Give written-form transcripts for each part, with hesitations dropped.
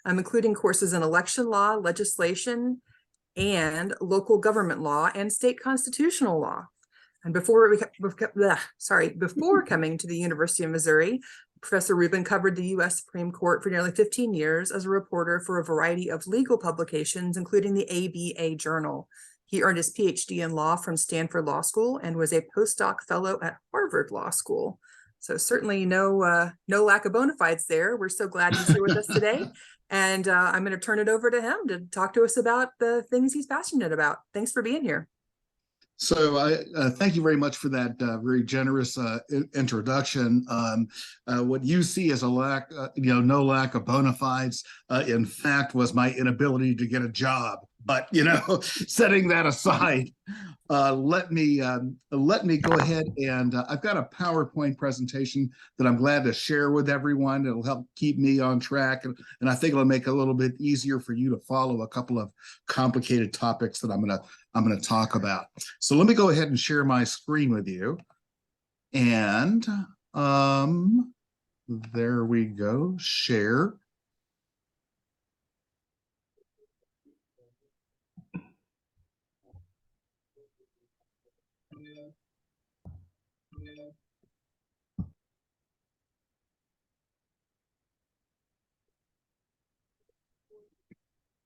including courses in election law, legislation, and local government law and state constitutional law. And before coming to the University of Missouri, Professor Reuben covered the U.S. Supreme Court for nearly 15 years as a reporter for a variety of legal publications, including the ABA Journal. He earned his PhD in law from Stanford Law School and was a postdoc fellow at Harvard Law School. So certainly no lack of bona fides there. We're so glad he's here with us today. And I'm going to turn it over to him to talk to us about the things he's passionate about. Thanks for being here. So I thank you very much for that very generous introduction. What you see as a lack, no lack of bona fides, in fact, was my inability to get a job. But setting that aside, let me go ahead and I've got a PowerPoint presentation that I'm glad to share with everyone. It'll help keep me on track, and I think it'll make it a little bit easier for you to follow a couple of complicated topics that I'm gonna talk about. So let me go ahead and share my screen with you, and there we go. Share.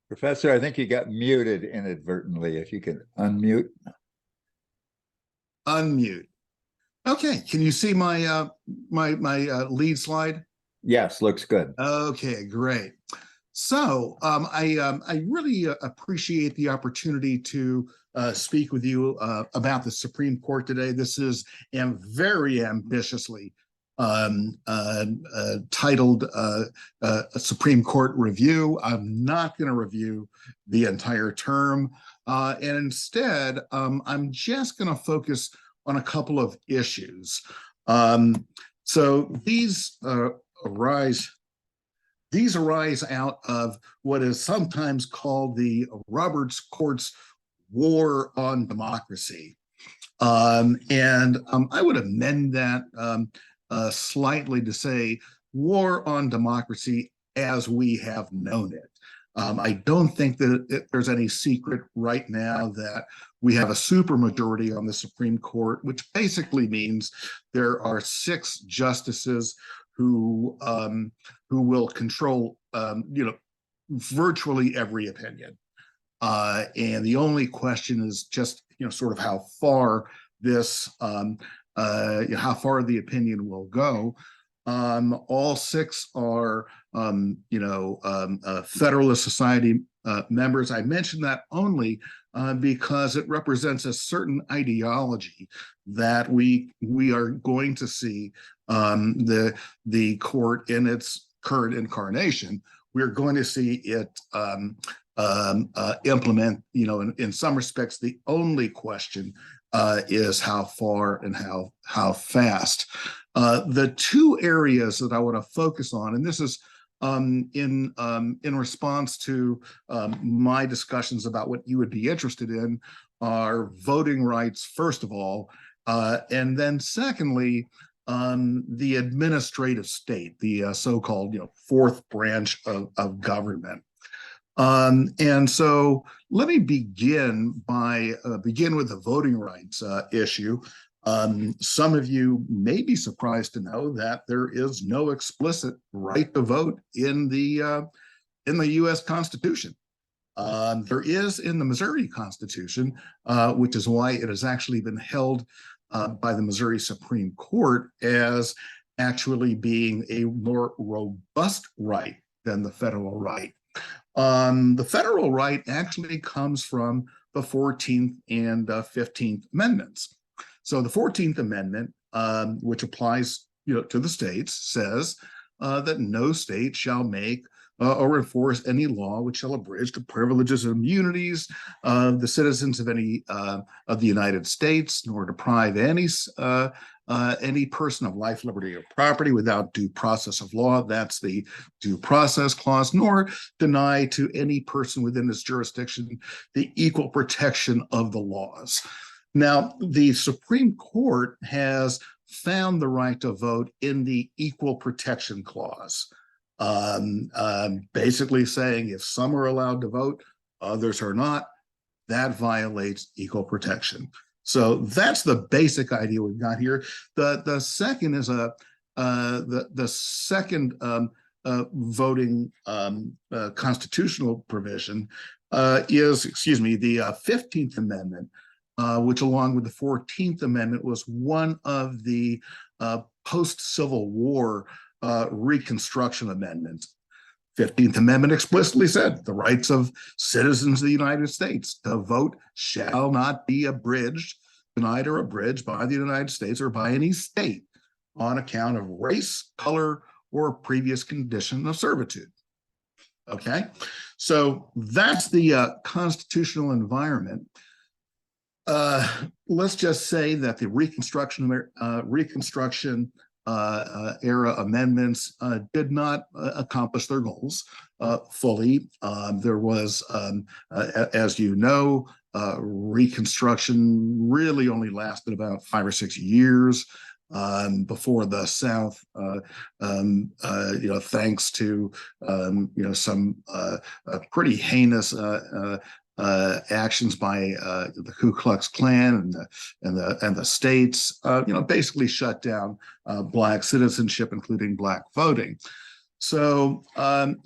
Professor, I think you got muted inadvertently. If you can unmute. Unmute. Okay, can you see my my lead slide? Yes, looks good. Okay, great. So I really appreciate the opportunity to speak with you about the Supreme Court today. This is very ambitiously titled a Supreme Court Review. I'm not going to review the entire term, and instead I'm just going to focus on a couple of issues. So these arise out of what is sometimes called the Roberts Court's War on Democracy. And I would amend that slightly to say war on democracy as we have known it. I don't think that there's any secret right now that we have a supermajority on the Supreme Court, which basically means there are 6 justices who will control virtually every opinion, and the only question is just sort of how far this how far the opinion will go. All 6 are Federalist Society members. I mention that only because it represents a certain ideology that we are going to see the court in its current incarnation. We're going to see it implement, in some respects, the only question is how far and how fast. The 2 areas that I want to focus on, and this is in response to my discussions about what you would be interested in, are voting rights, first of all, and then secondly, the administrative state, the so-called 4th branch of government. And so let me begin with the voting rights issue. Some of you may be surprised to know that there is no explicit right to vote in the U.S. Constitution. There is in the Missouri Constitution, which is why it has actually been held by the Missouri Supreme Court as actually being a more robust right than the federal right. The federal right actually comes from the 14th and 15th Amendments. So the 14th Amendment, which applies to the states, says that no state shall make or enforce any law which shall abridge the privileges and immunities of the citizens of any of the United States, nor deprive any person of life, liberty, or property without due process of law. That's the Due Process Clause, nor deny to any person within this jurisdiction the equal protection of the laws. Now, the Supreme Court has found the right to vote in the Equal Protection Clause. basically saying if some are allowed to vote, others are not. That violates equal protection. So that's the basic idea we've got here. The second is the second voting constitutional provision is, excuse me, the 15th Amendment, which along with the 14th Amendment was one of the post-Civil War Reconstruction amendments. 15th Amendment explicitly said the rights of citizens of the United States to vote shall not be abridged, denied or abridged by the United States or by any state on account of race, color, or previous condition of servitude. Okay, so that's the constitutional environment. Let's just say that the Reconstruction era amendments did not accomplish their goals fully. There was, as you know, Reconstruction really only lasted about 5 or 6 years before the South, thanks to some pretty heinous actions by the Ku Klux Klan and the states, basically shut down Black citizenship, including Black voting. So fast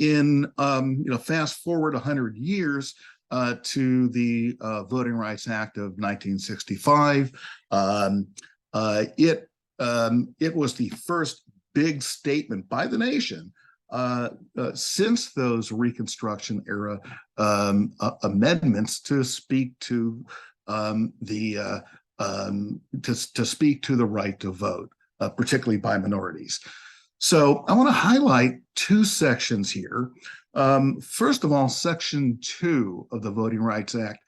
forward 100 years to the Voting Rights Act of 1965. It was the first big statement by the nation since those Reconstruction era amendments to speak to the right to vote, particularly by minorities. So I want to highlight 2 sections here. First of all, Section 2 of the Voting Rights Act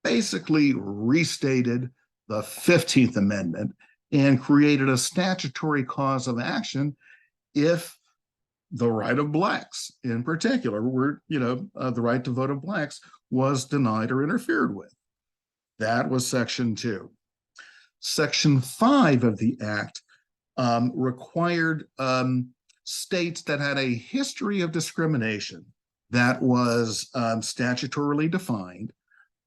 basically restated the 15th Amendment and created a statutory cause of action if the right of Blacks in particular, the right to vote of Blacks was denied or interfered with. That was Section 2. Section 5 of the Act required states that had a history of discrimination that was statutorily defined,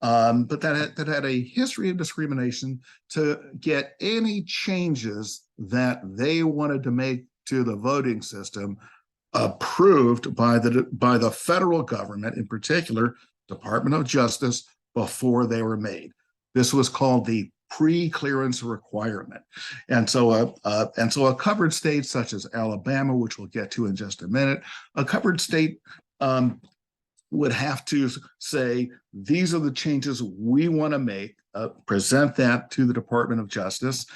but that had a history of discrimination to get any changes that they wanted to make to the voting system approved by the federal government, in particular, Department of Justice, before they were made. This was called the pre-clearance requirement. And so a covered state such as Alabama, which we'll get to in just a minute, a covered state would have to say, these are the changes we want to make, present that to the Department of Justice,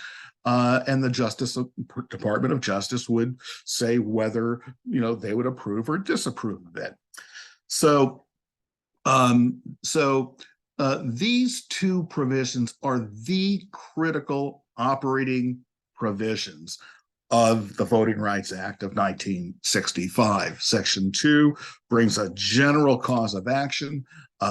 and the Department of Justice would say whether they would approve or disapprove of it. So these 2 provisions are the critical operating provisions of the Voting Rights Act of 1965. Section 2 brings a general cause of action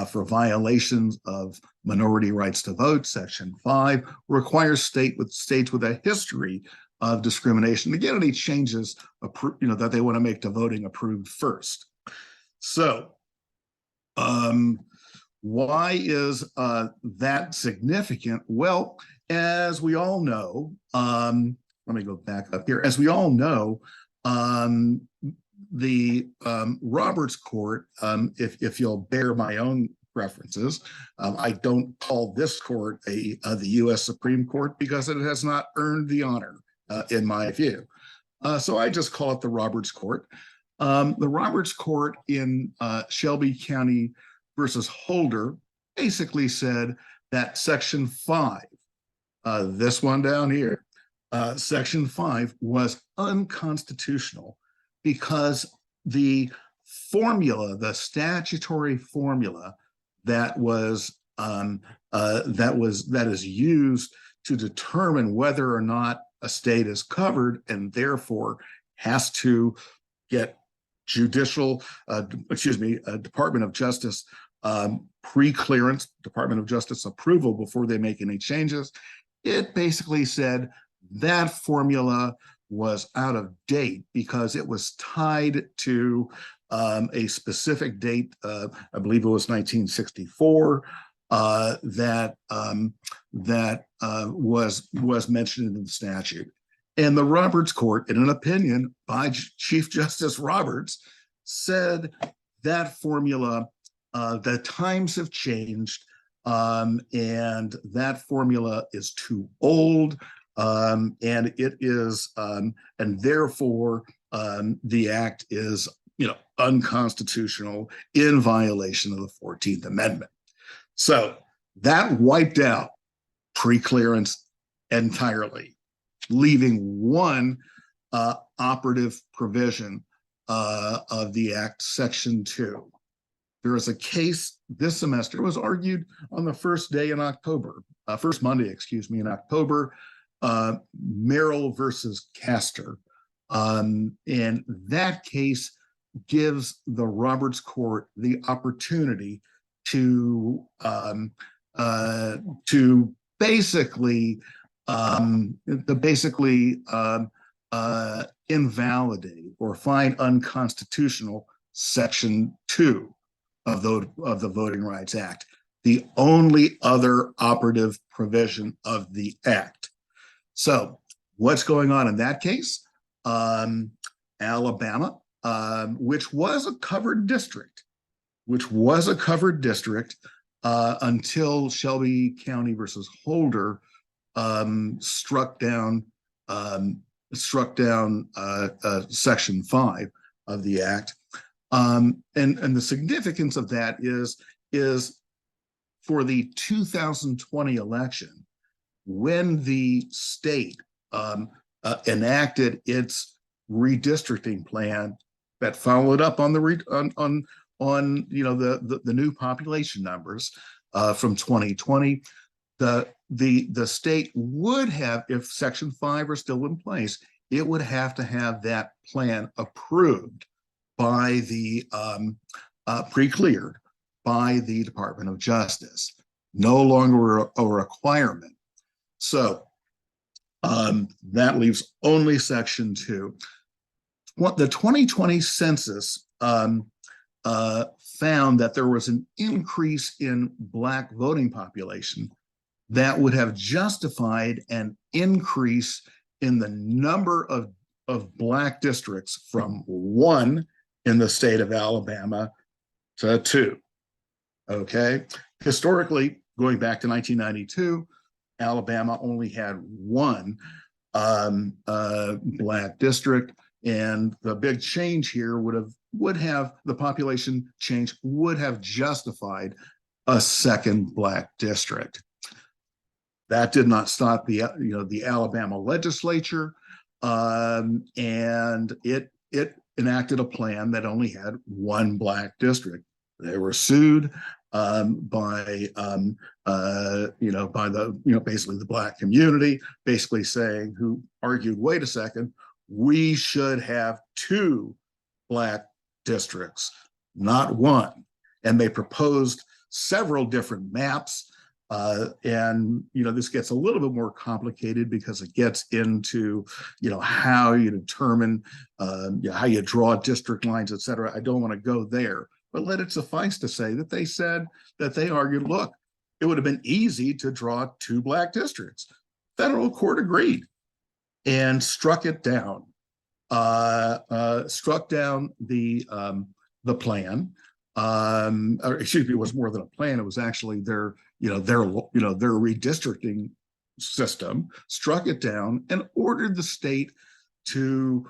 for violations of minority rights to vote. Section 5 requires states with a history of discrimination to get any changes that they want to make to voting approved first. So why is that significant? Well, as we all know, let me go back up here. As we all know, the Roberts Court, if you'll bear my own preferences, I don't call this court the U.S. Supreme Court because it has not earned the honor, in my view. So I just call it the Roberts Court. The Roberts Court in Shelby County versus Holder basically said that Section 5, this one down here, Section 5 was unconstitutional because the formula, the statutory formula that is used to determine whether or not a state is covered and therefore has to get Department of Justice pre-clearance, Department of Justice approval before they make any changes. It basically said that formula was out of date because it was tied to a specific date. I believe it was 1964. That was mentioned in the statute. And the Roberts Court, in an opinion by Chief Justice Roberts, said that formula, the times have changed, and that formula is too old, and it is, and therefore the act is, unconstitutional, in violation of the 14th Amendment. So that wiped out pre-clearance entirely, leaving one operative provision of the Act, Section 2. There is a case this semester, it was argued on the first day in October, first Monday, in October, Merrill versus Castor. And that case gives the Roberts Court the opportunity to basically invalidate or find unconstitutional Section 2 of the Voting Rights Act, the only other operative provision of the act. So what's going on in that case? Alabama, which was a covered district, until Shelby County versus Holder struck down Section 5 of the act. And the significance of that is for the 2020 election, when the state enacted its redistricting plan that followed up on the new population numbers from 2020, the state would have, if Section 5 are still in place, it would have to have that plan approved by the pre-cleared by the Department of Justice, no longer a requirement. So that leaves only Section 2. What the 2020 census found that there was an increase in Black voting population that would have justified an increase in the number of Black districts from 1 in the state of Alabama to 2. Okay, historically, going back to 1992, Alabama only had 1 Black district, and the big change here would have the population change would have justified a second Black district. That did not stop the Alabama legislature, and it enacted a plan that only had 1 Black district. They were sued by basically the Black community, basically saying, who argued, wait a second, we should have 2 Black districts, not 1. And they proposed several different maps. And this gets a little bit more complicated because it gets into how you determine how you draw district lines, et cetera. I don't want to go there, but let it suffice to say that they said that they argued, look, it would have been easy to draw 2 Black districts. Federal court agreed and struck it down. Struck down the plan. Or excuse me, it was more than a plan. It was actually their redistricting system. Struck it down and ordered the state to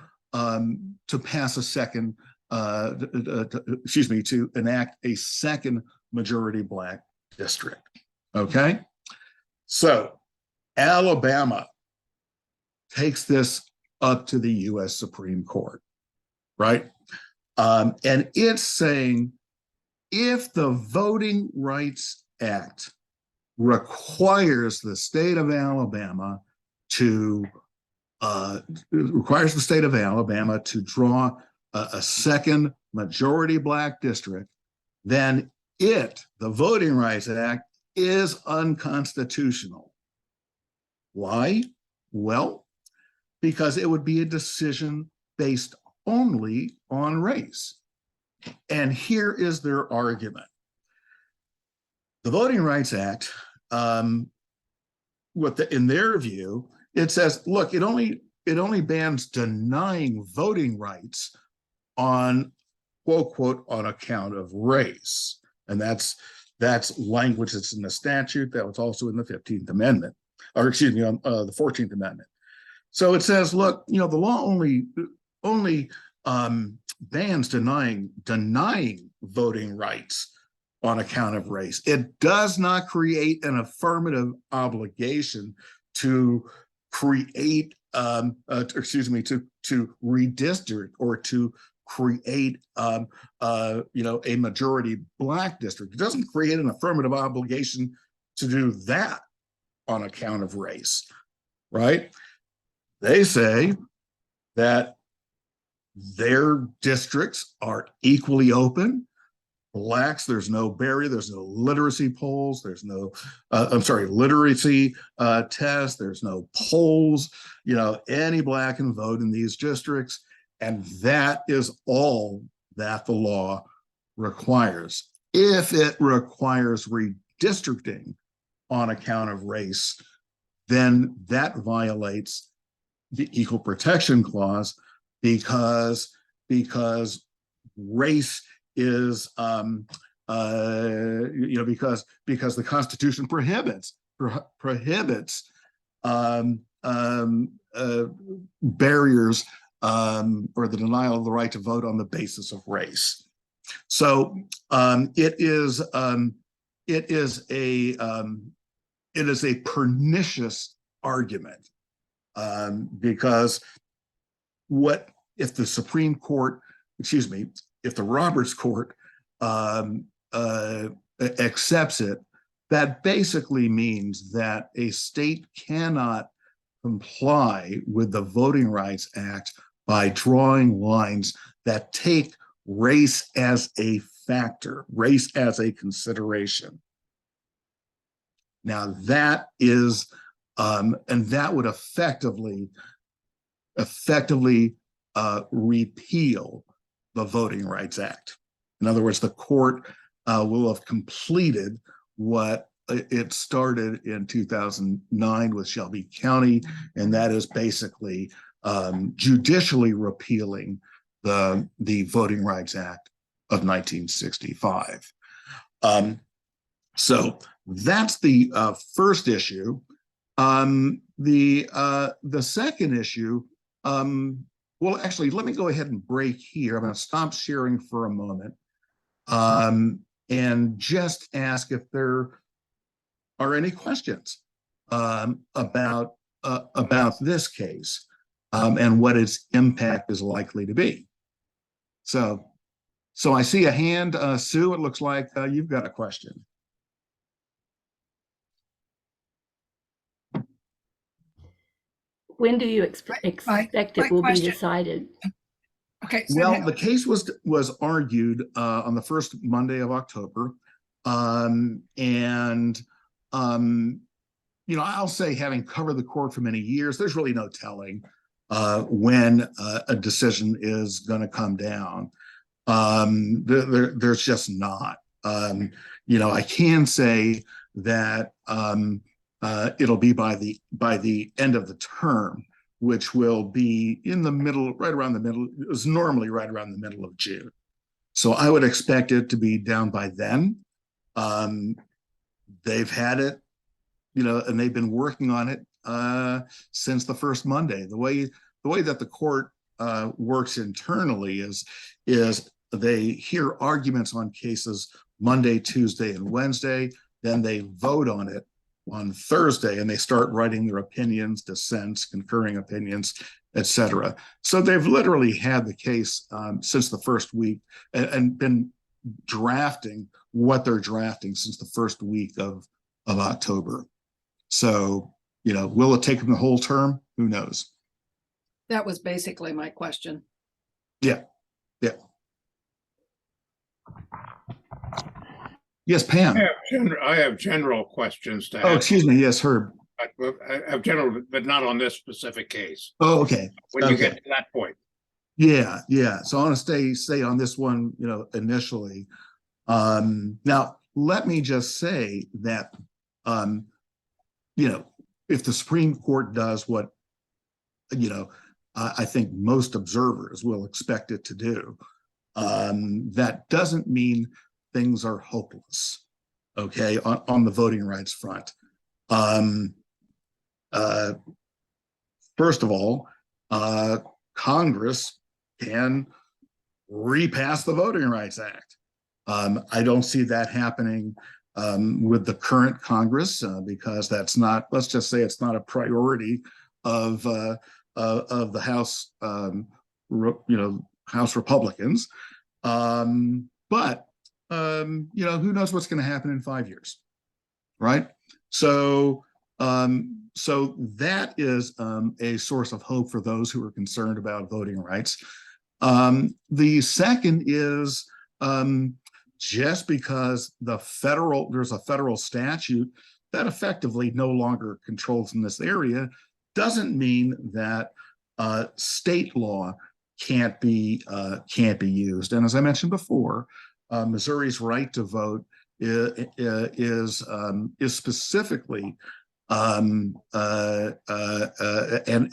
pass a second, to enact a second majority Black district. Okay, so Alabama takes this up to the U.S. Supreme Court, right? And it's saying, if the Voting Rights Act requires the state of Alabama to draw a second majority Black district, then the Voting Rights Act, is unconstitutional. Why? Well, because it would be a decision based only on race. And here is their argument. The Voting Rights Act, in their view, it says, look, it only bans denying voting rights on, quote, quote, on account of race. And that's language that's in the statute that was also in the 15th Amendment, or excuse me, the 14th Amendment. So it says, look, the law only bans denying voting rights on account of race. It does not create an affirmative obligation to create, to redistrict or to create, a majority Black district. It doesn't create an affirmative obligation to do that on account of race, right? They say that their districts are equally open. Blacks, there's no barrier, there's no literacy polls, there's no, literacy test, there's no polls, any Black can vote in these districts. And that is all that the law requires. If it requires redistricting on account of race, then that violates the Equal Protection Clause because race is because the Constitution prohibits barriers or the denial of the right to vote on the basis of race. So it is a pernicious argument because what if the Supreme Court, if the Roberts Court accepts it, that basically means that a state cannot comply with the Voting Rights Act by drawing lines that take race as a factor, race as a consideration. Now that is, and that would effectively repeal the Voting Rights Act. In other words, the court will have completed what it started in 2009 with Shelby County, and that is basically judicially repealing the Voting Rights Act of 1965. So that's the first issue. The second issue, well, actually, let me go ahead and break here. I'm going to stop sharing for a moment and just ask if there are any questions about this case and what its impact is likely to be. So I see a hand, Sue. It looks like you've got a question. When do you expect it will be decided? Okay. So well, the case was argued on the first Monday of October. I'll say, having covered the court for many years, there's really no telling when a decision is going to come down. There's just not. I can say that it'll be by the end of the term, which will be in the middle, right around the middle. It was normally right around the middle of June. So I would expect it to be down by then. They've had it, and they've been working on it since the first Monday. The way that the court works internally is they hear arguments on cases Monday, Tuesday, and Wednesday. Then they vote on it on Thursday, and they start writing their opinions, dissents, concurring opinions, etc. So they've literally had the case since the first week and been drafting what they're drafting since the first week of October. So, will it take them the whole term? Who knows? that was basically my question. Yeah. Yes, Pam. I have general questions to ask. Oh, excuse me. Yes, Herb. of general, but not on this specific case. Oh, okay. When you Okay. get to that point. Yeah, yeah. So I want to stay on this one, initially. Now let me just say that, if the Supreme Court does what, I think most observers will expect it to do, that doesn't mean things are hopeless, okay, on the voting rights front. First of all, Congress can repass the Voting Rights Act. I don't see that happening with the current Congress because that's not, let's just say it's not a priority of the House, House Republicans. But who knows what's going to happen in 5 years, right? So that is a source of hope for those who are concerned about voting rights. The second is just because there's a federal statute that effectively no longer controls in this area, doesn't mean that state law can't be used. And as I mentioned before, Missouri's right to vote is specifically and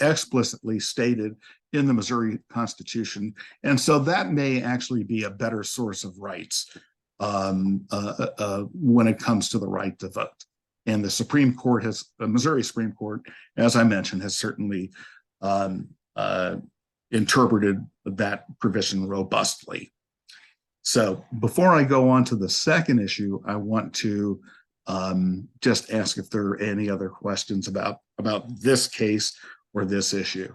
explicitly stated in the Missouri Constitution. And so that may actually be a better source of rights when it comes to the right to vote. And the Supreme Court Missouri Supreme Court, as I mentioned, has certainly interpreted that provision robustly. So before I go on to the second issue, I want to just ask if there are any other questions about this case or this issue.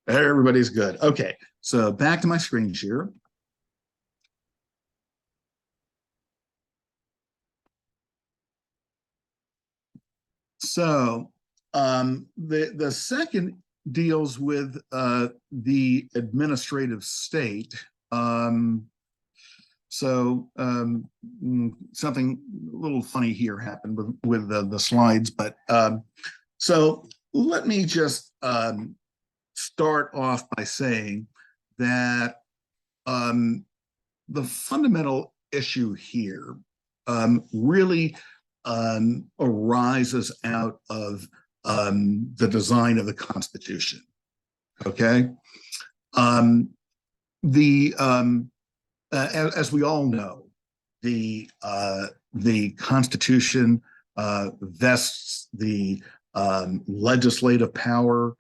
Everybody's good. Okay, so back to my screen share. So the second deals with the administrative state. Something a little funny here happened with the slides, but so let me just start off by saying that the fundamental issue here really arises out of the design of the Constitution. Okay, as we all know, the Constitution vests the legislative power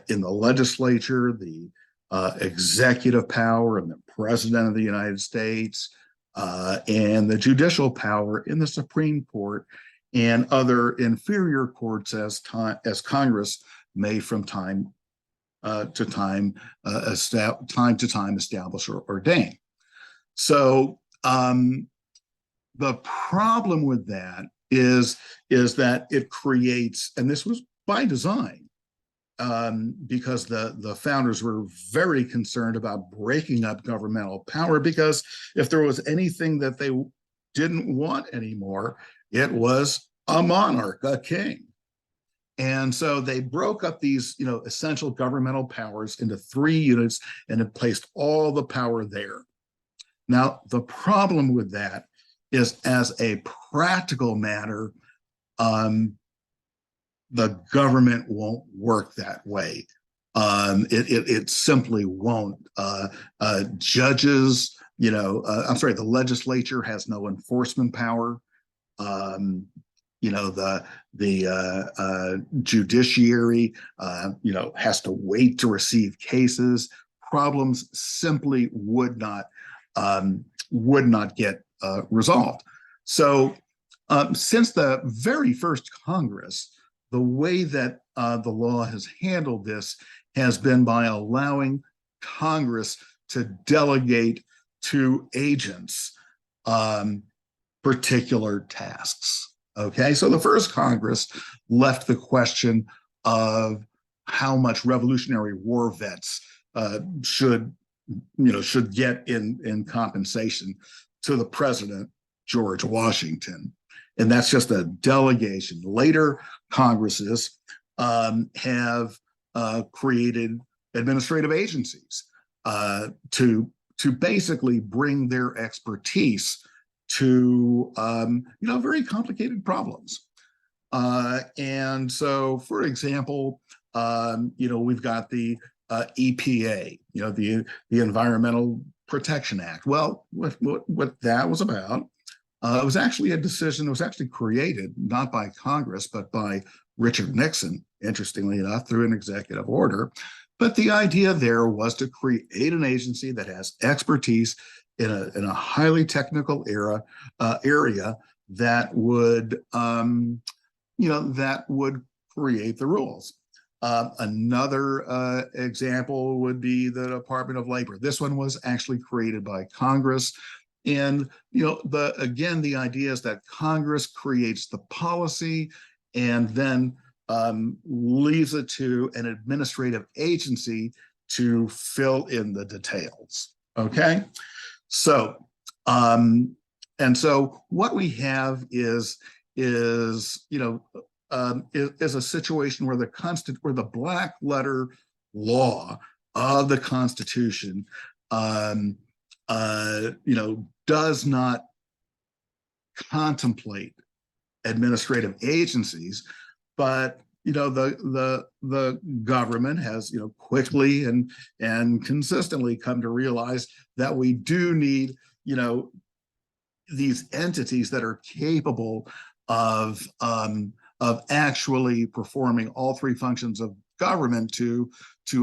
in the legislature, the executive power in the President of the United States, and the judicial power in the Supreme Court and other inferior courts as Congress may from time to time establish or ordain. So the problem with that is that it creates, and this was by design, because the founders were very concerned about breaking up governmental power, because if there was anything that they didn't want anymore, it was a monarch, a king. And so they broke up these, essential governmental powers into 3 units and it placed all the power there. Now, the problem with that is, as a practical matter, the government won't work that way. It simply won't. Judges, the legislature has no enforcement power. The judiciary, has to wait to receive cases. Problems simply would not get resolved. So since the very first Congress, the way that the law has handled this has been by allowing Congress to delegate to agents particular tasks. Okay, so the first Congress left the question of how much Revolutionary War vets should get in compensation to the President, George Washington. and that's just a delegation. Later Congresses have created administrative agencies to basically bring their expertise to very complicated problems. And so, for example, we've got the EPA, the Environmental Protection Act. Well, what that was about, it was actually a decision that was actually created not by Congress, but by Richard Nixon, interestingly enough, through an executive order. But the idea there was to create an agency that has expertise in a highly technical area that would that would create the rules. Another example would be the Department of Labor. This one was actually created by Congress. And, the idea is that Congress creates the policy and then leaves it to an administrative agency to fill in the details. Okay. So, and so what we have is a situation where the black letter law of the Constitution, does not contemplate administrative agencies, but the government has quickly and consistently come to realize that we do need these entities that are capable of actually performing all three functions of government to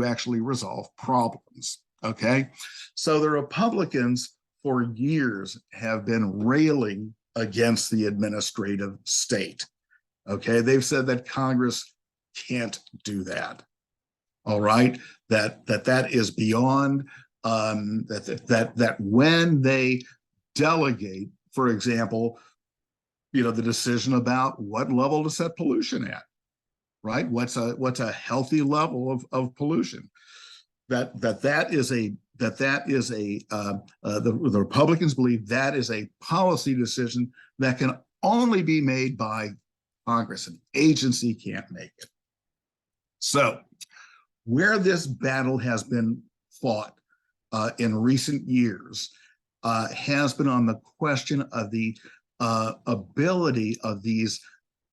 actually resolve problems. Okay, so the Republicans for years have been railing against the administrative state. Okay, they've said that Congress can't do that. All right, that is beyond that when they delegate, for example, the decision about what level to set pollution at, right? What's a healthy level of pollution? The Republicans believe that is a policy decision that can only be made by Congress. An agency can't make it. So where this battle has been fought in recent years has been on the question of the ability of these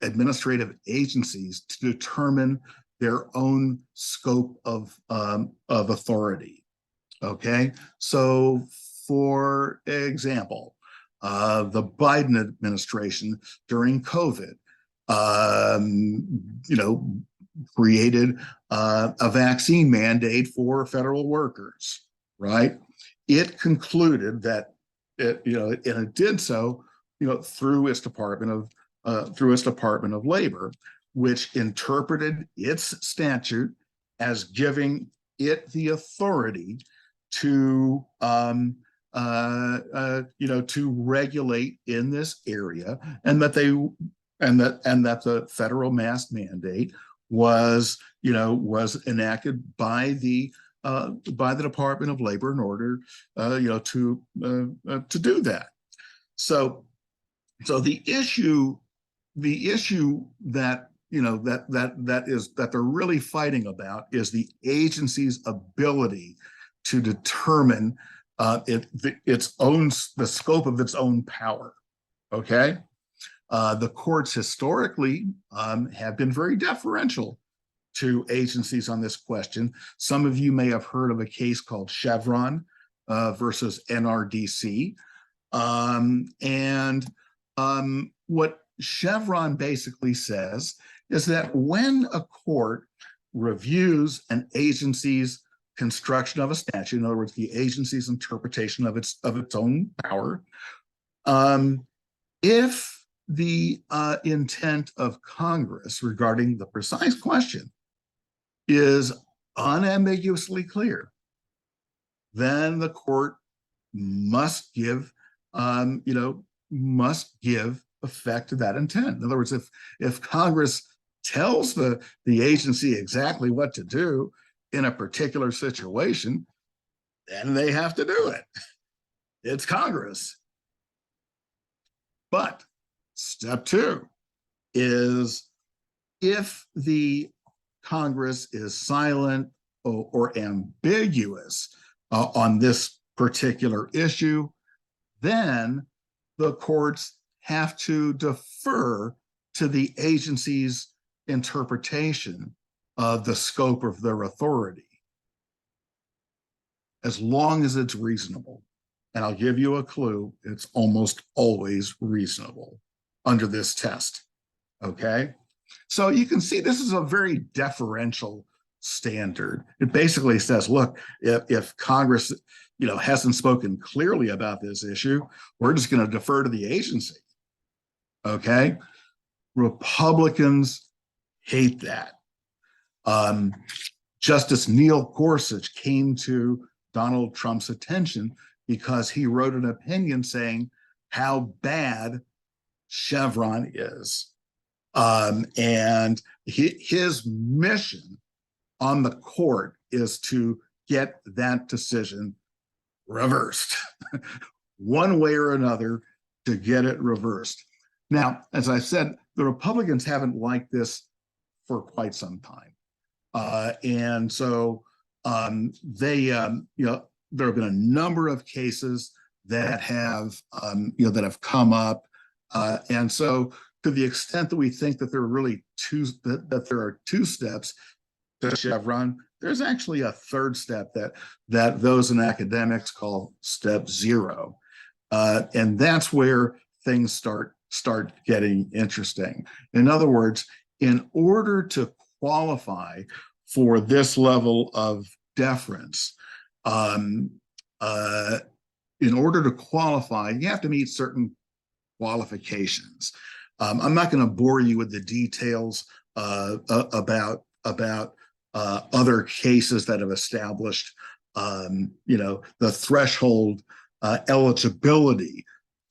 administrative agencies to determine their own scope of authority. Okay, so for example, the Biden administration during COVID, created a vaccine mandate for federal workers, right? It concluded that it did so, through its Department of Labor, which interpreted its statute as giving it the authority to to regulate in this area, and that the federal mask mandate was enacted by the Department of Labor in order to do that. So the issue that that they're really fighting about is the agency's ability to determine the scope of its own power. Okay, the courts historically have been very deferential to agencies on this question. Some of you may have heard of a case called Chevron versus NRDC, what Chevron basically says is that when a court reviews an agency's construction of a statute, in other words, the agency's interpretation of its own power, if the intent of Congress regarding the precise question is unambiguously clear, then the court must give effect to that intent. In other words, if Congress tells the agency exactly what to do in a particular situation, then they have to do it. It's Congress. But Step two is if the Congress is silent or ambiguous on this particular issue, then the courts have to defer to the agency's interpretation of the scope of their authority, as long as it's reasonable. And I'll give you a clue, it's almost always reasonable under this test, okay? So you can see this is a very deferential standard. It basically says, look, if Congress, hasn't spoken clearly about this issue, we're just going to defer to the agency, okay? Republicans hate that. Justice Neil Gorsuch came to Donald Trump's attention because he wrote an opinion saying how bad Chevron is. And his mission on the court is to get that decision reversed one way or another, to get it reversed. Now, as I said, the Republicans haven't liked this for quite some time. And so there have been a number of cases that have, that have come up. And so to the extent that we think that there are really that there are two steps to Chevron, there's actually a third step that those in academics call step zero. And that's where things start getting interesting. In other words, in order to qualify for this level of deference, in order to qualify, you have to meet certain qualifications. I'm not going to bore you with the details about other cases that have established, the threshold eligibility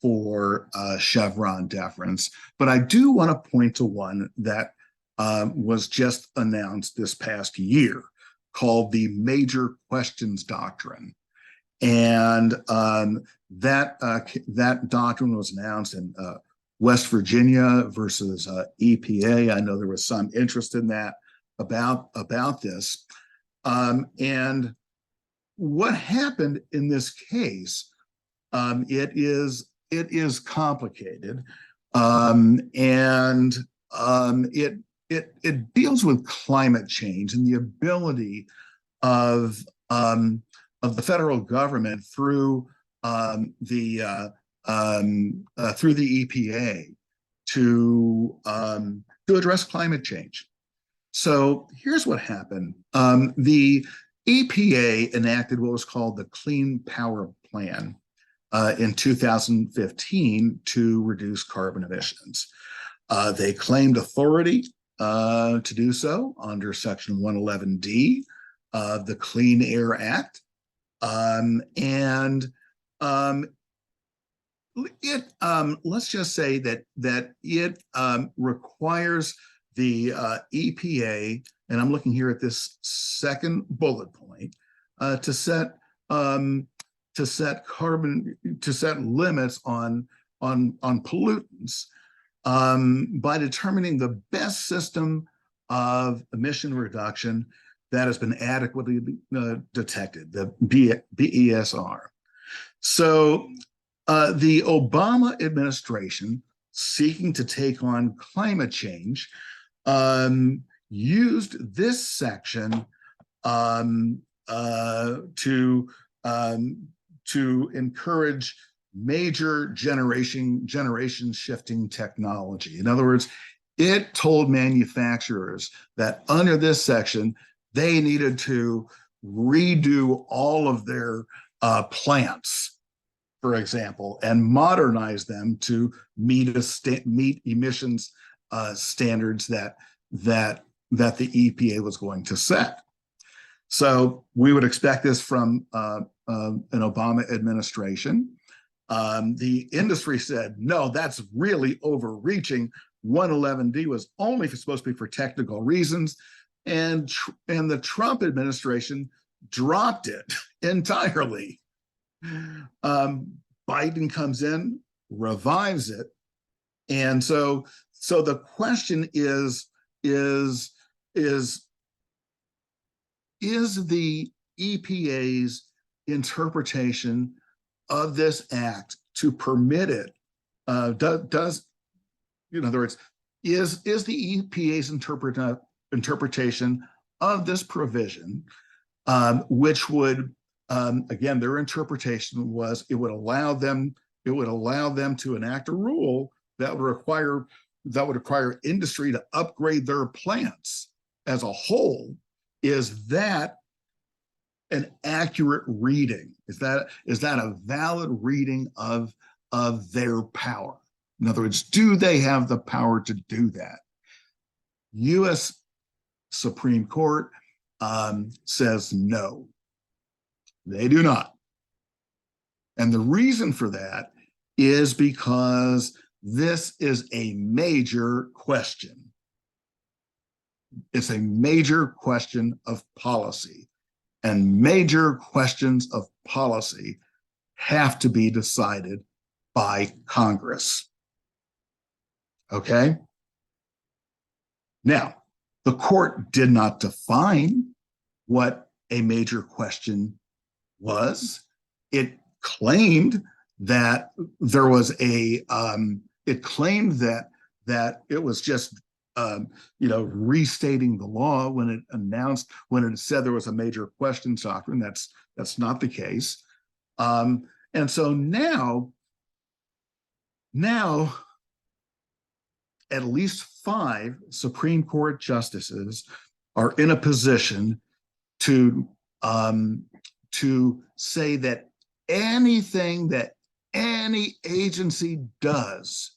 for Chevron deference. But I do want to point to one that was just announced this past year, called the Major Questions Doctrine. And that doctrine was announced in West Virginia versus EPA. I know there was some interest in that about this. And what happened in this case, it is complicated, and it deals with climate change and the ability of the federal government through the EPA to address climate change. So here's what happened. The EPA enacted what was called the Clean Power Plan in 2015 to reduce carbon emissions. They claimed authority to do so under Section 111D of the Clean Air Act. Let's just say that it requires the EPA, and I'm looking here at this second bullet point, to set limits on pollutants by determining the best system of emission reduction that has been adequately detected, the BESR. So the Obama administration, seeking to take on climate change, used this section to encourage major generation shifting technology. In other words, it told manufacturers that under this section, they needed to redo all of their plants, for example, and modernize them to meet emissions standards that the EPA was going to set. So we would expect this from an Obama administration. The industry said, no, that's really overreaching. 111D was only supposed to be for technical reasons. And the Trump administration dropped it entirely. Biden comes in, revives it, And so the question is the EPA's interpretation of this act to permit it, in other words, is the EPA's interpretation of this provision, which would, again, their interpretation was it would allow them to enact a rule that would require industry to upgrade their plants as a whole. Is that an accurate reading? Is that a valid reading of their power? In other words, do they have the power to do that? U.S. Supreme Court says no, they do not. And the reason for that is because this is a major question. It's a major question of policy, and major questions of policy have to be decided by Congress. Okay? Now, the court did not define what a major question was. It claimed that there was it claimed that it was just restating the law when it said there was a major questions doctrine. That's not the case. And so now at least 5 Supreme Court justices are in a position to say that anything that any agency does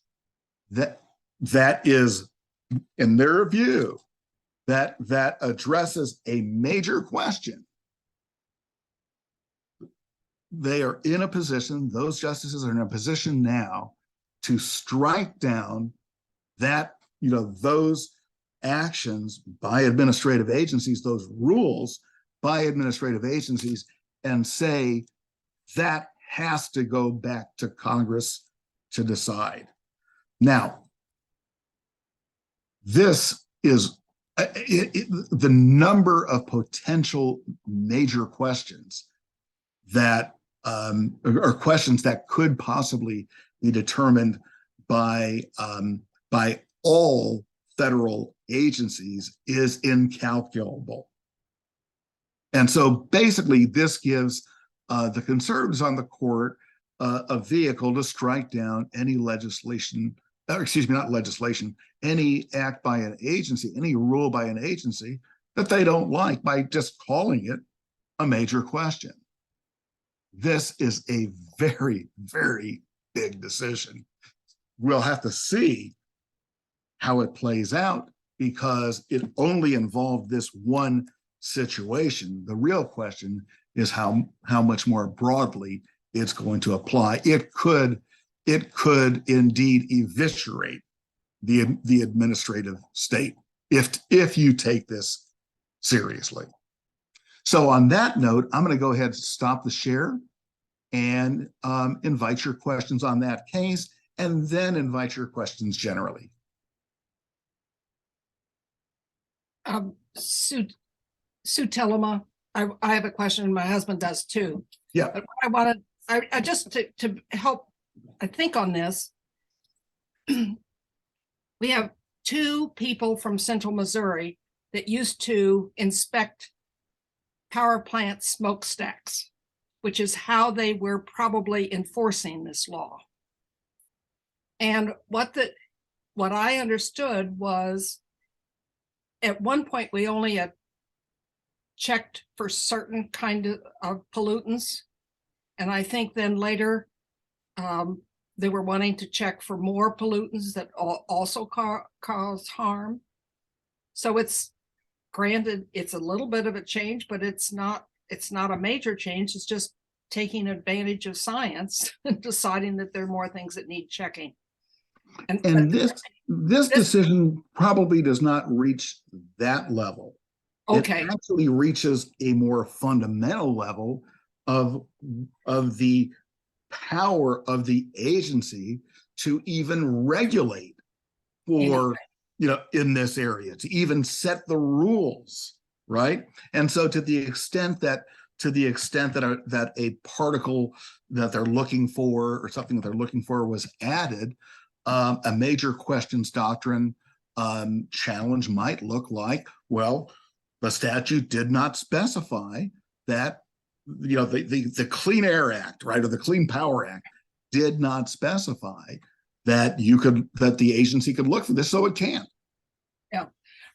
that is, in their view, that addresses a major question, they are in a position, those justices are in a position now to strike down that, those actions by administrative agencies, those rules by administrative agencies, and say that has to go back to Congress to decide. Now, this is the number of potential major questions that are questions that could possibly be determined by all federal agencies is incalculable. And so basically this gives the conservatives on the court a vehicle to strike down any legislation, any act by an agency, any rule by an agency that they don't like by just calling it a major question. This is a very, very big decision. We'll have to see how it plays out because it only involved this one situation. The real question is how much more broadly it's going to apply. It could indeed eviscerate the administrative state if you take this seriously. So on that note, I'm going to go ahead and stop the share and invite your questions on that case, and then invite your questions generally. Sue Tillema, I have a question. My husband does too. Yeah. But I just to help, I think on this, we have 2 people from Central Missouri that used to inspect power plant smokestacks, which is how they were probably enforcing this law. And what I understood was at one point we only checked for certain kind of pollutants. And I think then later they were wanting to check for more pollutants that also cause harm. So it's granted, it's a little bit of a change, but it's not a major change. It's just taking advantage of science and deciding that there are more things that need checking. And this decision probably does not reach that level. Okay. It actually reaches a more fundamental level of the power of the agency to even regulate for, in this area, to even set the rules, right? And so to the extent that that a particle that they're looking for, or something that they're looking for, was added, a major questions doctrine challenge might look like, well, the statute did not specify that, the Clean Air Act, right, or the Clean Power Act did not specify that the agency could look for this, so it can. Yeah.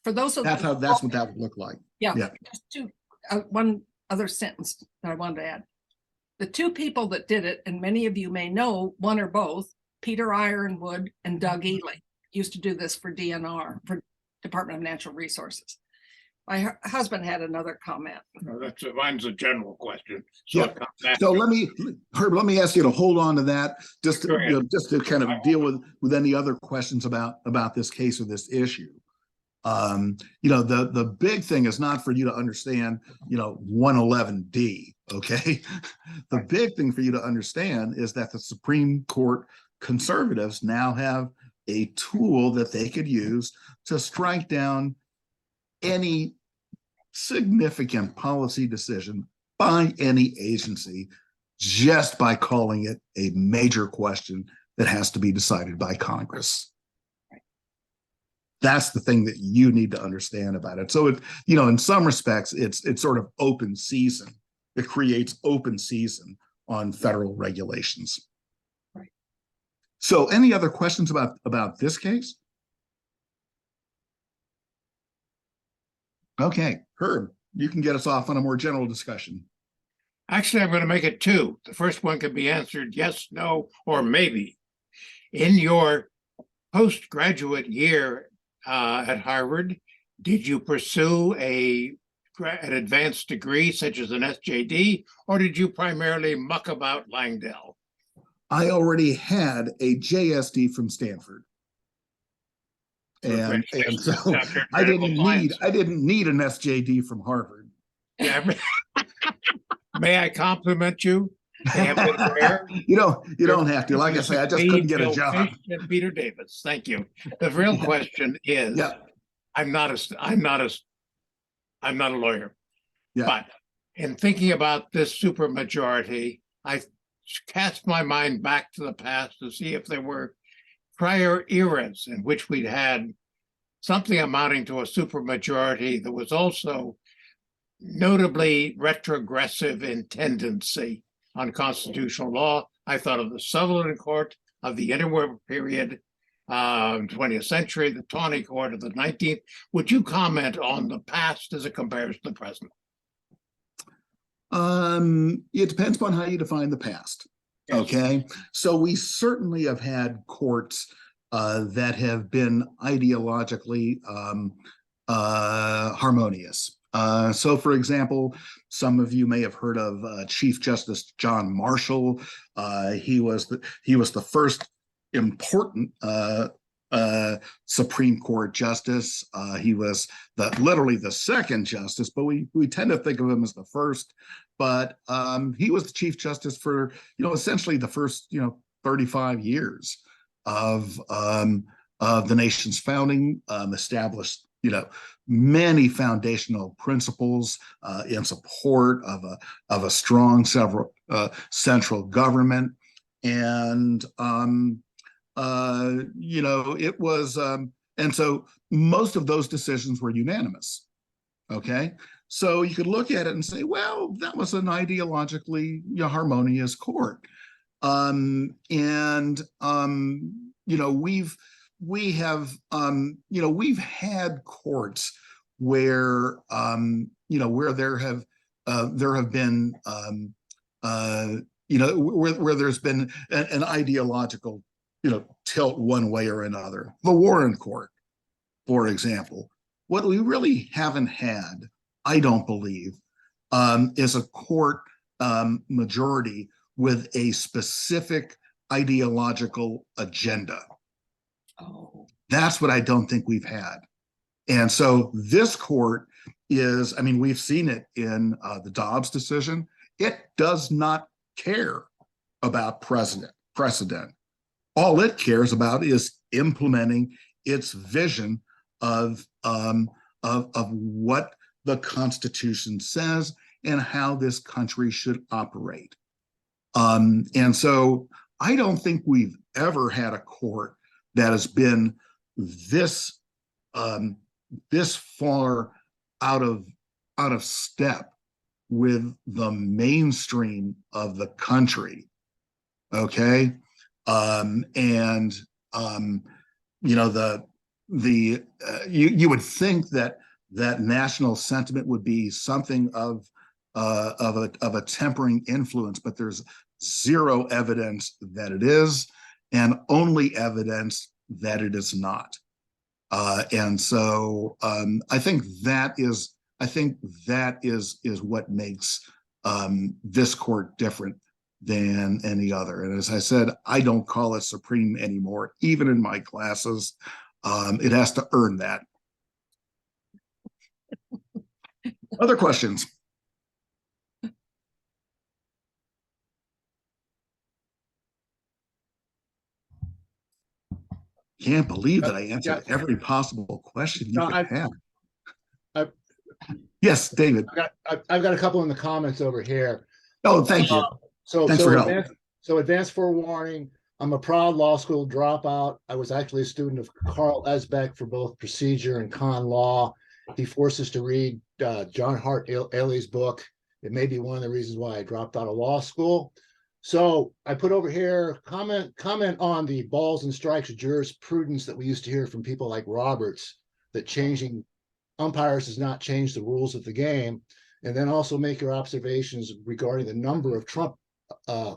For those of that's what that would look like. Yeah. Just one other sentence that I wanted to add. The two people that did it, and many of you may know one or both, Peter Ironwood and Doug Ely, used to do this for DNR, for Department of Natural Resources. My husband had another comment. No, mine's a general question. So let me ask you to hold on to that, just to kind of deal with any other questions about this case or this issue. The big thing is not for you to understand, 111D, okay? The big thing for you to understand is that the Supreme Court conservatives now have a tool that they could use to strike down any significant policy decision by any agency just by calling it a major question that has to be decided by Congress. That's the thing that you need to understand about it. So, in some respects, it's sort of open season. It creates open season on federal regulations. Right. So, any other questions about this case? Okay, Herb, you can get us off on a more general discussion. Actually, I'm going to make it two. The first one can be answered yes, no, or maybe. In your postgraduate year at Harvard, did you pursue an advanced degree such as an SJD, or did you primarily muck about Langdell? I already had a JSD from Stanford. And so I didn't need an SJD from Harvard. Yeah. May I compliment you? You don't have to. Like I say, I just couldn't get a job. Peter Davis, thank you. The real question is, I'm not a lawyer, but in thinking about this supermajority, I cast my mind back to the past to see if there were prior eras in which we'd had something amounting to a supermajority that was also notably retrogressive in tendency on constitutional law. I thought of the Sutherland Court of the interwar period, 20th century, the Tawney Court of the 19th. Would you comment on the past as it compares to the present? It depends upon how you define the past. Yes. Okay, so we certainly have had courts that have been ideologically harmonious. So, for example, some of you may have heard of Chief Justice John Marshall. He was the first important Supreme Court justice. He was literally the second justice, but we tend to think of him as the first. But he was the Chief Justice for essentially the first 35 years of the nation's founding. Established many foundational principles in support of a strong central government, and it was and so most of those decisions were unanimous. Okay, so you could look at it and say, well, that was an ideologically harmonious court, we've had courts where where there have been where there's been an ideological tilt one way or another. The Warren Court, for example. What we really haven't had, I don't believe, is a court majority with a specific ideological agenda. Oh. That's what I don't think we've had. And so this court is, we've seen it in the Dobbs decision. It does not care about precedent. all it cares about is implementing its vision of what the Constitution says and how this country should operate. And so I don't think we've ever had a court that has been this this far out of step with the mainstream of the country. Okay. You know, you would think that national sentiment would be something of a tempering influence, but there's zero evidence that it is, and only evidence that it is not. And so I think that is what makes this court different than any other. And as I said, I don't call it supreme anymore, even in my classes. It has to earn that. Other questions? Can't believe that I answered every possible question you could have. Yes, David. I've got a couple in the comments over here. Oh, thank you. Thanks for help. Advanced forewarning. I'm a proud law school dropout. I was actually a student of Carl Esbeck for both procedure and con law. He forced us to read John Hart Ailey's book. It may be one of the reasons why I dropped out of law school. So I put over here, comment on the balls and strikes jurisprudence that we used to hear from people like Roberts, that changing umpires does not change the rules of the game. And then also make your observations regarding the number of Trump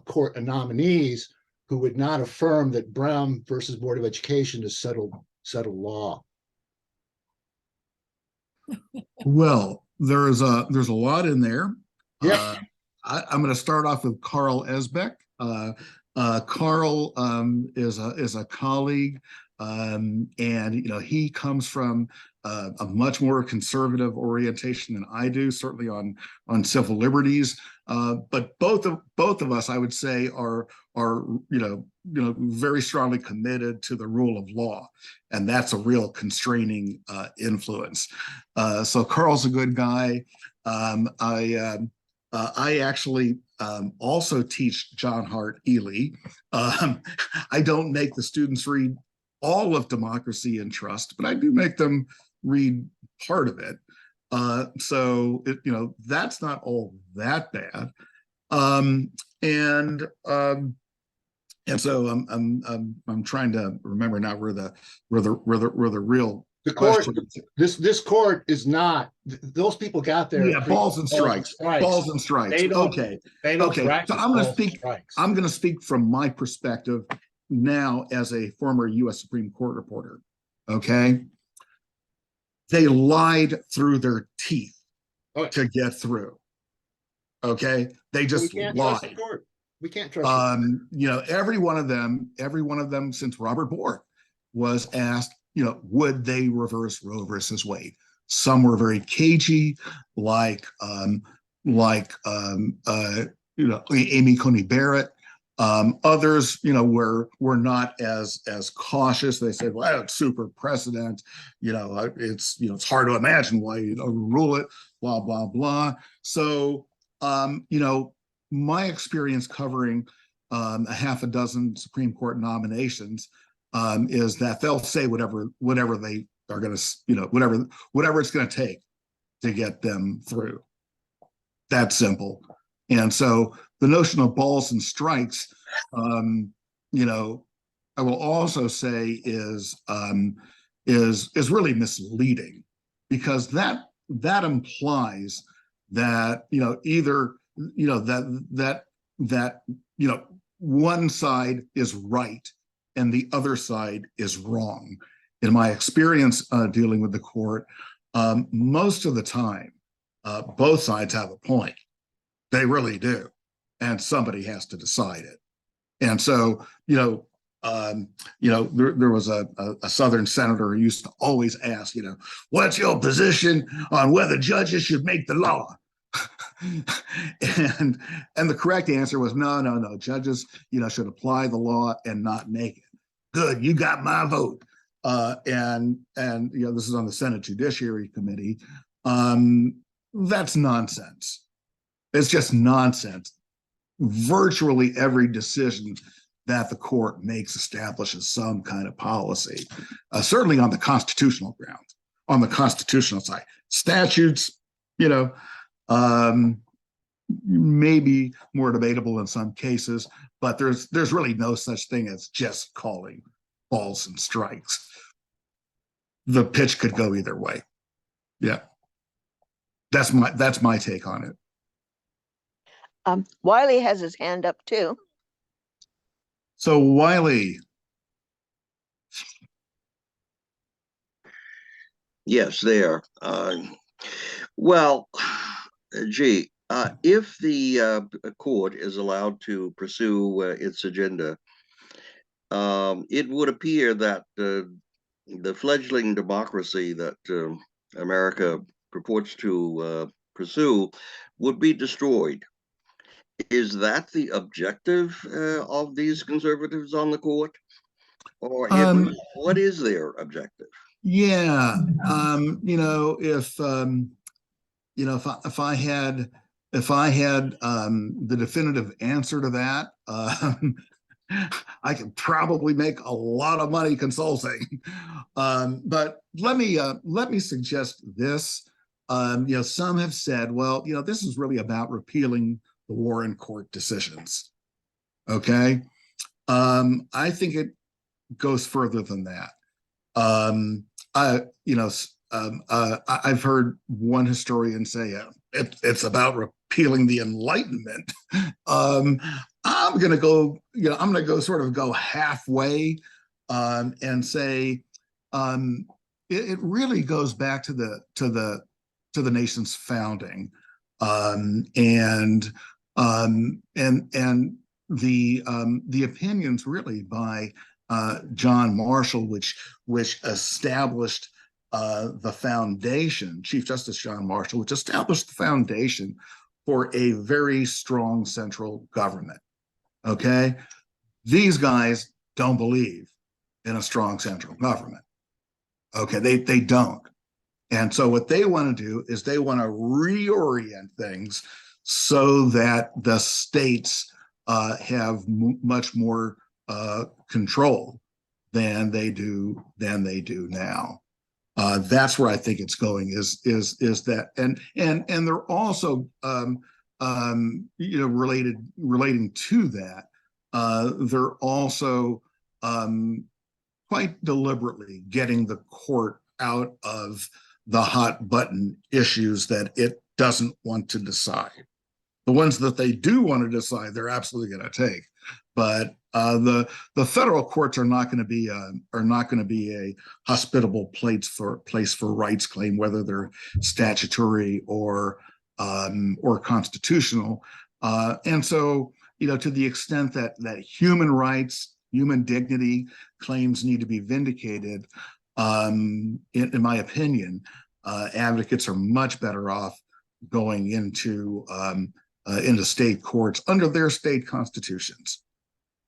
court nominees who would not affirm that Brown versus Board of Education is settled law. Well, there's a lot in there. Yeah. I'm going to start off with Carl Esbeck. Carl is a colleague, and you know, he comes from a much more conservative orientation than I do, certainly on civil liberties. But both of us, I would say, are very strongly committed to the rule of law, and that's a real constraining influence. So Carl's a good guy. I actually also teach John Hart Ely. I don't make the students read all of Democracy and Trust, but I do make them read part of it. So that's not all that bad. And so I'm trying to remember now where the real the court, this court is not, those people got there. Yeah, balls and strikes. Balls and strikes. Okay. So I'm going to speak from my perspective now as a former U.S. Supreme Court reporter. Okay. They lied through their teeth to get through. Okay. They just lied. We can't trust every one of them since Robert Bork was asked, would they reverse Roe versus Wade? Some were very cagey, like Amy Coney Barrett. Others, were not as cautious. They said, well, it's super precedent. It's hard to imagine why you'd overrule it, blah, blah, blah. So, my experience covering a half a dozen Supreme Court nominations is that they'll say whatever they are going to, whatever it's going to take to get them through. That's simple. And so the notion of balls and strikes, I will also say is really misleading, because that implies that either that one side is right and the other side is wrong. In my experience dealing with the court, most of the time, both sides have a point. They really do. And somebody has to decide it. And so, there was a Southern senator who used to always ask, what's your position on whether judges should make the law? and the correct answer was no, judges should apply the law and not make it. good, you got my vote. And this is on the Senate Judiciary Committee. That's nonsense. It's just nonsense. Virtually every decision that the court makes establishes some kind of policy, certainly on the constitutional grounds, on the constitutional side. Statutes, maybe more debatable in some cases, but there's really no such thing as just calling balls and strikes. The pitch could go either way. Yeah. That's my take on it. Wiley has his hand up too. So Wiley. Yes, there. Well, gee, if the court is allowed to pursue its agenda, it would appear that the fledgling democracy that America purports to pursue would be destroyed. Is that the objective of these conservatives on the court? Or what is their objective? Yeah, if I had the definitive answer to that, I could probably make a lot of money consulting. But let me suggest this. Some have said, well, this is really about repealing the Warren Court decisions. Okay, I think it goes further than that. I've heard one historian say it's about repealing the Enlightenment. I'm gonna go sort of go halfway and say it really goes back to the nation's founding and the opinions really by John Marshall, which established the foundation, Chief Justice John Marshall, which established the foundation for a very strong central government. Okay, these guys don't believe in a strong central government. Okay, they don't. And so what they want to do is they want to reorient things so that the states have much more control than they do now. That's where I think it's going. Is that and they're also relating to that. They're also quite deliberately getting the court out of the hot button issues that it doesn't want to decide. The ones that they do want to decide, they're absolutely going to take. But the federal courts are not going to be a hospitable place for rights claim, whether they're statutory or constitutional. And so, to the extent that human rights, human dignity claims need to be vindicated, in my opinion, advocates are much better off going into state courts under their state constitutions.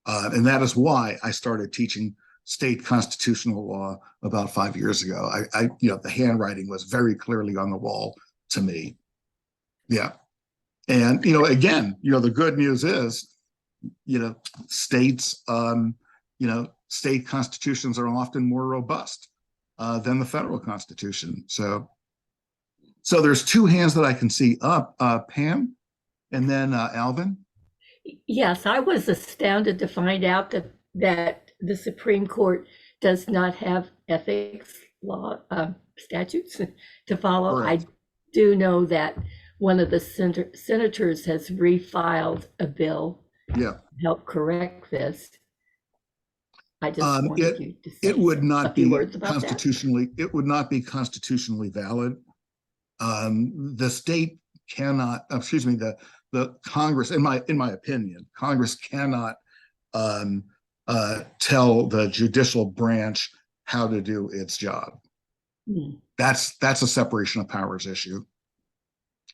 And that is why I started teaching state constitutional law about 5 years ago. The handwriting was very clearly on the wall to me. Yeah. And, again, the good news is, states, state constitutions are often more robust than the federal constitution. So there's two hands that I can see up, Pam, and then Alvin. Yes, I was astounded to find out that the Supreme Court does not have ethics law statutes to follow. Correct. I do know that one of the senators has refiled a bill to help correct this. I just wanted you to say it would not a few be words about constitutionally. that. It would not be constitutionally valid. The state cannot. Excuse me. The Congress, in my opinion, Congress cannot tell the judicial branch how to do its job. That's a separation of powers issue.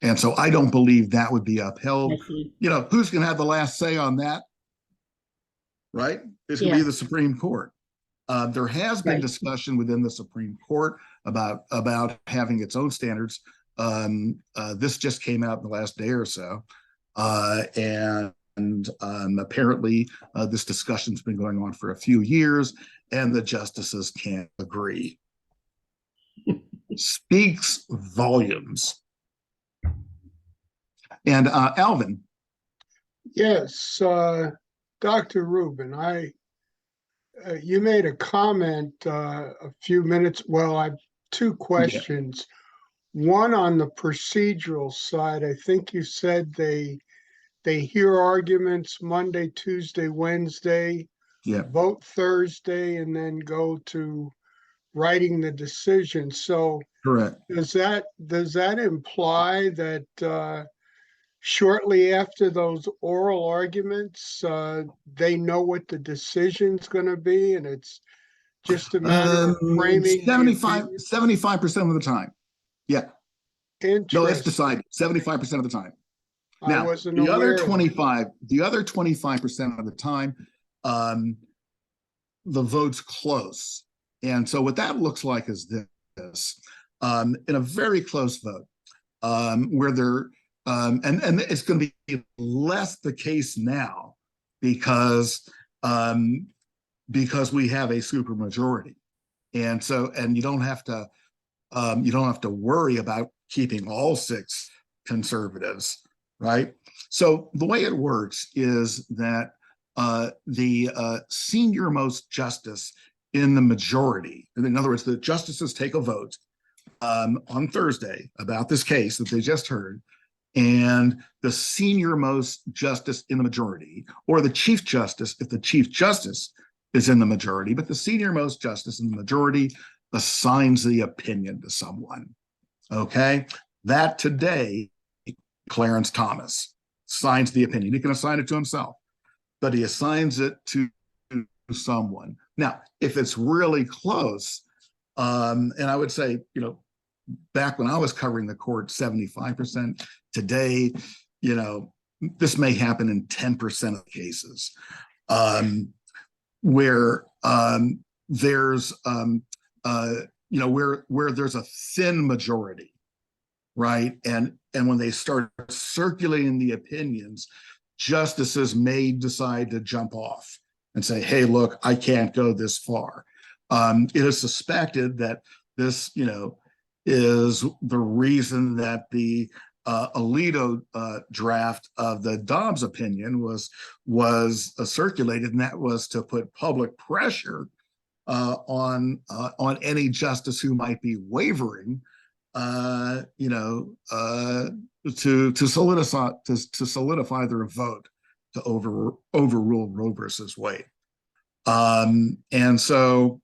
And so I don't believe that would be upheld. Who's going to have the last say on that? Right? It's going to be the Supreme Court. There has been Right. discussion within the Supreme Court about having its own standards. This just came out in the last day or so, and apparently this discussion's been going on for a few years, and the justices can't agree. Speaks volumes. And Alvin. Yes, Dr. Reuben, you made a comment a few minutes. Well, I have two questions. One on the procedural side. I think you said they hear arguments Monday, Tuesday, Wednesday, vote Thursday, and then go to writing the decision. So correct. Does that imply that shortly after those oral arguments, they know what the decision's going to be, and it's just a matter of framing 75% of the time? Yeah. Interesting. No, it's decided 75% of the time. Now, I wasn't the other aware of that. the other 25% of the time, the vote's close. And so what that looks like is this, in a very close vote, where there, and it's going to be less the case now because we have a supermajority. And so, and you don't have to worry about keeping all 6 conservatives, right? So the way it works is that the senior most justice in the majority, in other words, the justices take a vote on Thursday about this case that they just heard, and the senior most justice in the majority, or the chief justice, if the chief justice is in the majority, but the senior most justice in the majority assigns the opinion to someone. Okay, that today, Clarence Thomas signs the opinion. He can assign it to himself, but he assigns it to someone. Now, if it's really close, and I would say, back when I was covering the court, 75%. Today, this may happen in 10% of cases, where there's where there's a thin majority, right? And when they start circulating the opinions, justices may decide to jump off and say, hey, look, I can't go this far. It is suspected that this, is the reason that the Alito draft of the Dobbs opinion was circulated, and that was to put public pressure on any justice who might be wavering, to solidify their vote to overrule Roe versus Wade. And so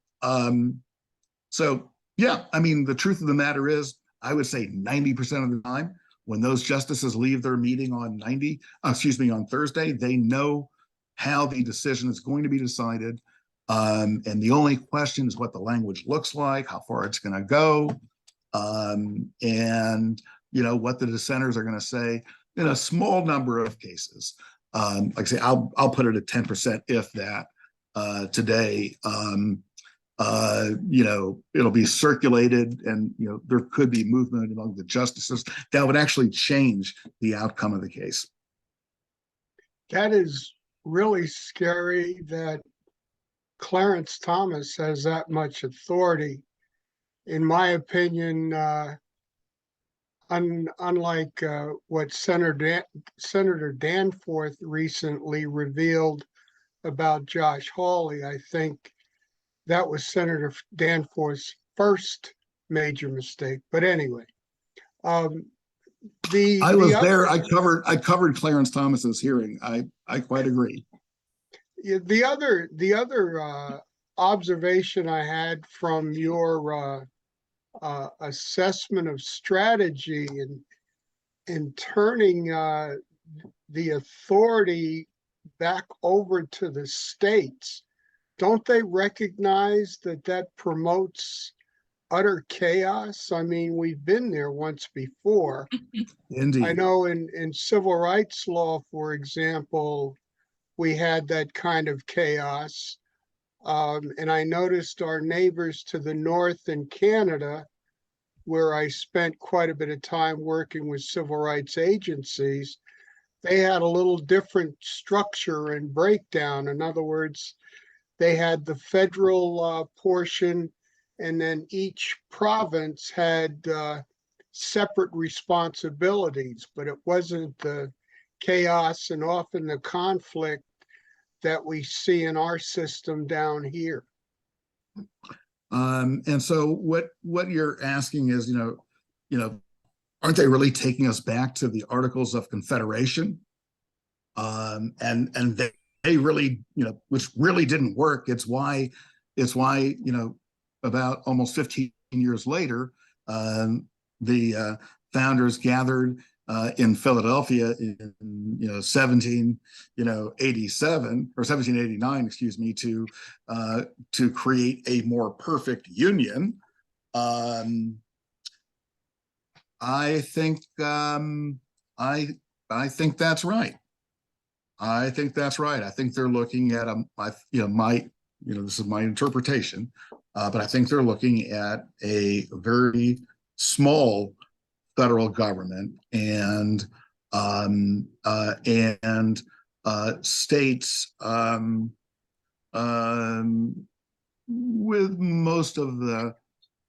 yeah, I mean, the truth of the matter is, I would say 90% of the time, when those justices leave their meeting on Thursday, they know how the decision is going to be decided. And the only question is what the language looks like, how far it's going to go, and what the dissenters are going to say in a small number of cases. Like I say, I'll put it at 10%, if that. Today, it'll be circulated, and there could be movement among the justices that would actually change the outcome of the case. That is really scary that Clarence Thomas has that much authority. In my opinion, unlike what Senator Danforth recently revealed about Josh Hawley, I think that was Senator Danforth's first major mistake. But anyway, I was there. I covered Clarence Thomas's hearing. I quite agree. The other observation I had from your assessment of strategy in turning the authority back over to the states, don't they recognize that promotes utter chaos? I mean, we've been there once before. Indeed. I know in civil rights law, for example, we had that kind of chaos. And I noticed our neighbors to the north in Canada, where I spent quite a bit of time working with civil rights agencies, they had a little different structure and breakdown. In other words, they had the federal portion, and then each province had separate responsibilities, but it wasn't the chaos and often the conflict that we see in our system down here. And so what you're asking is, aren't they really taking us back to the Articles of Confederation? And they really, which really didn't work. It's why, about almost 15 years later, the founders gathered in Philadelphia in 1787 or 1789, excuse me, to create a more perfect union. I think that's right. I think that's right. I think they're looking at this is my interpretation, but I think they're looking at a very small federal government and states with most of the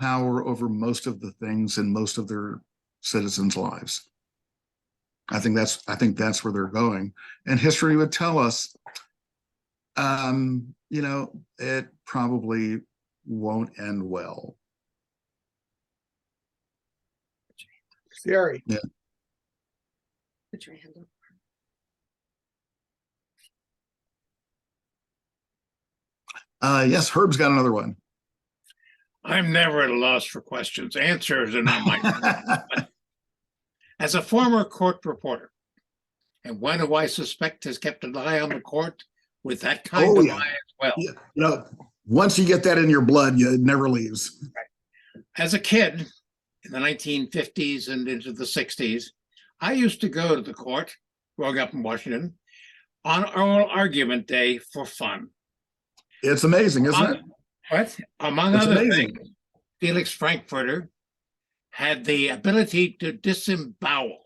power over most of the things in most of their citizens' lives. I think that's where they're going, and history would tell us, it probably won't end well. Gary. Yeah. Put your hand up. Yes, Herb's got another one. I'm never at a loss for questions. Answers are not my As a former court reporter, and one who I suspect has kept an eye on the court with that kind of eye as well. Yeah. Once you get that in your blood, it never leaves. Right. As a kid in the 1950s and into the 60s, I used to go to the court, growing up in Washington, on oral argument day for fun. It's amazing, isn't it? What? Among other things, Felix Frankfurter had the ability to disembowel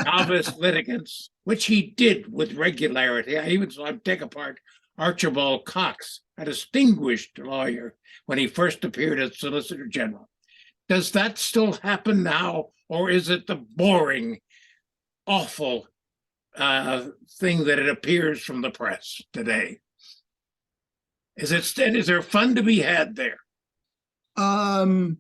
novice litigants, which he did with regularity. I even saw him take apart Archibald Cox, a distinguished lawyer, when he first appeared as Solicitor General. Does that still happen now, or is it the boring, awful thing that it appears from the press today? Is there fun to be had there? I'll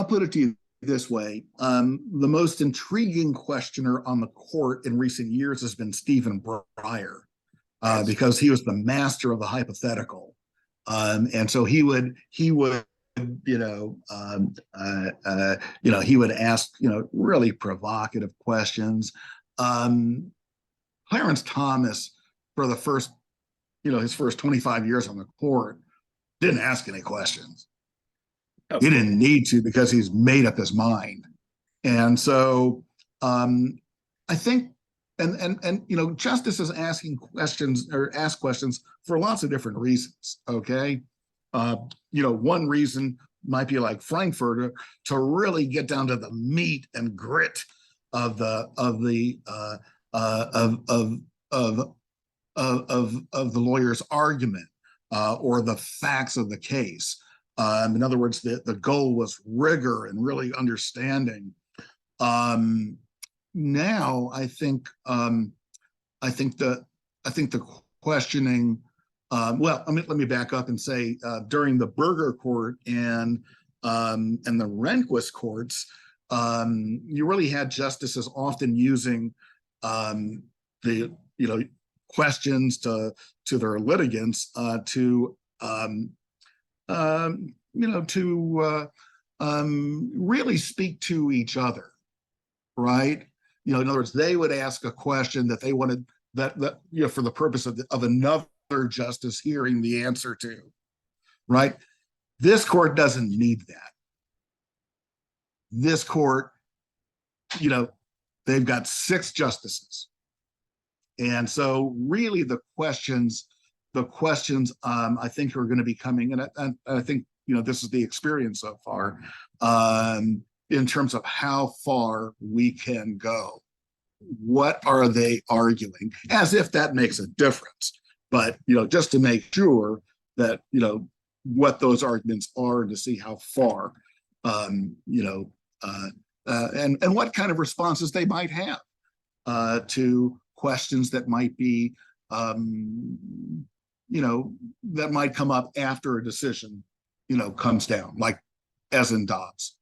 put it to you this way. The most intriguing questioner on the court in recent years has been Stephen Breyer, because he was the master of the hypothetical. And so he would he would ask, really provocative questions. Clarence Thomas, for the first, his first 25 years on the court, didn't ask any questions. Okay. He didn't need to, because he's made up his mind. And so I think, and justices asking questions or ask questions for lots of different reasons. Okay. One reason might be like Frankfurter, to really get down to the meat and grit of the lawyer's argument, or the facts of the case. In other words, the goal was rigor and really understanding. Now, I think the questioning. Let me back up and say, during the Burger Court and the Rehnquist courts, you really had justices often using the questions to their litigants to really speak to each other, right? In other words, they would ask a question that they wanted that for the purpose of another justice hearing the answer to, right? This court doesn't need that. This court, they've got 6 justices. And so really the questions I think are going to be coming, and I think, this is the experience so far, in terms of how far we can go. What are they arguing? As if that makes a difference. But, just to make sure that, what those arguments are, and to see how far, and what kind of responses they might have to questions that might be, that might come up after a decision, comes down, like as in Dobbs.